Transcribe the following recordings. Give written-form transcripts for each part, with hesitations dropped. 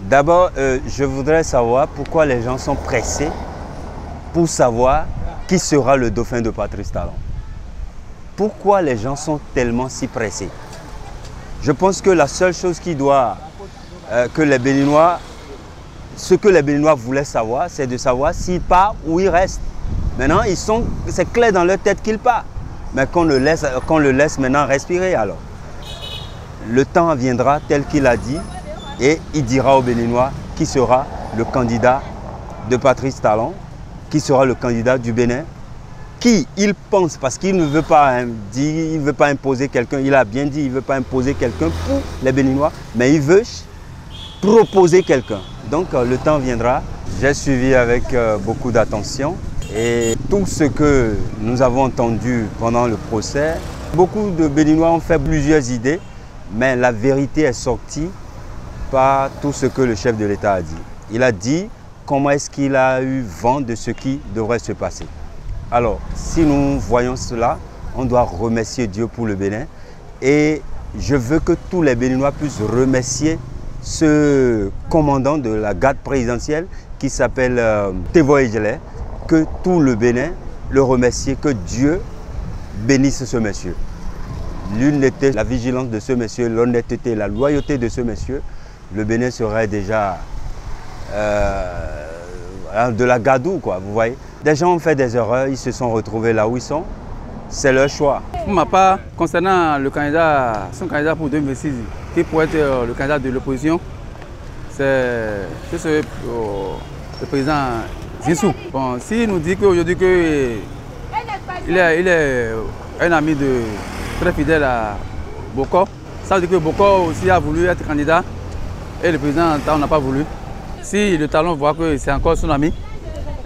D'abord, je voudrais savoir pourquoi les gens sont pressés pour savoir qui sera le dauphin de Patrice Talon. Pourquoi les gens sont tellement si pressés? Je pense que la seule chose qui doit, que les Béninois, ce que les Béninois voulaient savoir, c'est de savoir s'il part ou il reste. Maintenant, c'est clair dans leur tête qu'il part. Mais qu'on le laisse maintenant respirer alors. Le temps viendra tel qu'il a dit et il dira aux Béninois qui sera le candidat de Patrice Talon, qui sera le candidat du Bénin, qui il pense, parce qu'il ne veut pas il veut pas imposer quelqu'un, il a bien dit, il ne veut pas imposer quelqu'un pour les Béninois, mais il veut proposer quelqu'un. Donc le temps viendra. J'ai suivi avec beaucoup d'attention et tout ce que nous avons entendu pendant le procès, beaucoup de Béninois ont fait plusieurs idées, mais la vérité est sortie par tout ce que le chef de l'État a dit. Il a dit comment est-ce qu'il a eu vent de ce qui devrait se passer. Alors, si nous voyons cela, on doit remercier Dieu pour le Bénin. Et je veux que tous les Béninois puissent remercier ce commandant de la garde présidentielle qui s'appelle Tevo Ejele, que tout le Bénin le remercie, que Dieu bénisse ce monsieur. L'unité, la vigilance de ce monsieur, l'honnêteté, la loyauté de ce monsieur, le Bénin serait déjà de la gadoue, quoi, vous voyez. Des gens ont fait des erreurs, ils se sont retrouvés là où ils sont. C'est leur choix. Pour ma part, concernant le candidat, son candidat pour 2026, qui pourrait être le candidat de l'opposition, c'est le président Zinsou. Bon, s'il nous dit qu'aujourd'hui il est un ami très fidèle à Bokor, ça veut dire que Bokor aussi a voulu être candidat et le président Talon n'a pas voulu. Si le Talon voit que c'est encore son ami,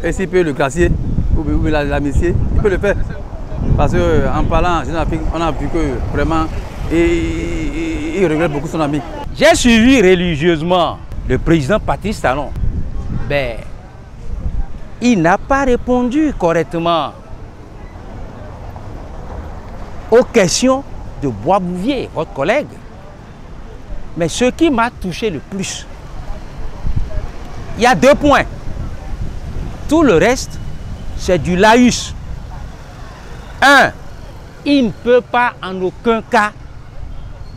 et s'il peut le glacier ou l'amitié, il peut le faire. Parce qu'en parlant en Jeune-Afrique, on a vu que vraiment, il regrette beaucoup son ami. J'ai suivi religieusement le président Patrice Talon. Ben, il n'a pas répondu correctement aux questions de Boisbouvier, votre collègue. Mais ce qui m'a touché le plus, il y a 2 points. Tout le reste, c'est du laïus. 1, il ne peut pas en aucun cas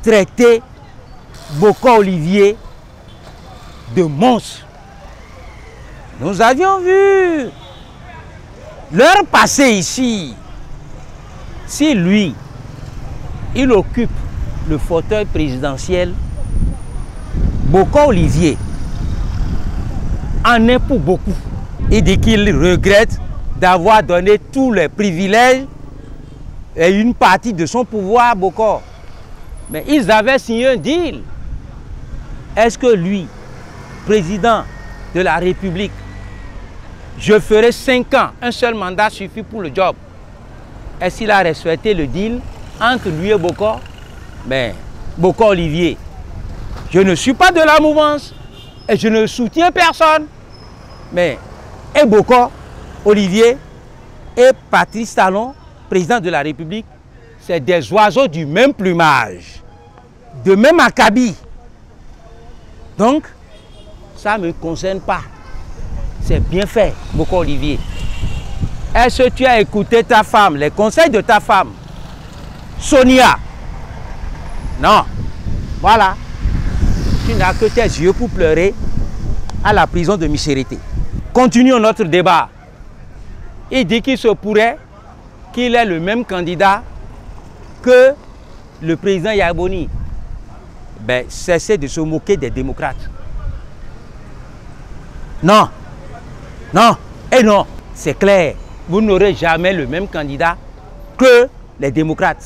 traiter Bokor Olivier de monstre. Nous avions vu leur passé ici. Si lui, il occupe le fauteuil présidentiel, Bokor Olivier en est pour beaucoup. Il dit qu'il regrette d'avoir donné tous les privilèges et une partie de son pouvoir à Bokor. Mais ils avaient signé un deal. Est-ce que lui, président de la République, je ferai 5 ans, un seul mandat suffit pour le job? Est-ce qu'il a respecté le deal entre lui et Bokor? Mais Bokor Olivier, je ne suis pas de la mouvance et je ne soutiens personne. Mais et Bokor Olivier et Patrice Talon, président de la République, c'est des oiseaux du même plumage, de même acabit. Donc, ça ne me concerne pas. C'est bien fait, Bokor Olivier. Est-ce que tu as écouté ta femme, les conseils de ta femme, Sonia? Non. Voilà. Tu n'as que tes yeux pour pleurer à la prison de Michérité. Continuons notre débat. Il dit qu'il se pourrait qu'il ait le même candidat que le président Yaboni. Ben, cessez de se moquer des démocrates. Non, non, et non, c'est clair. Vous n'aurez jamais le même candidat que les démocrates.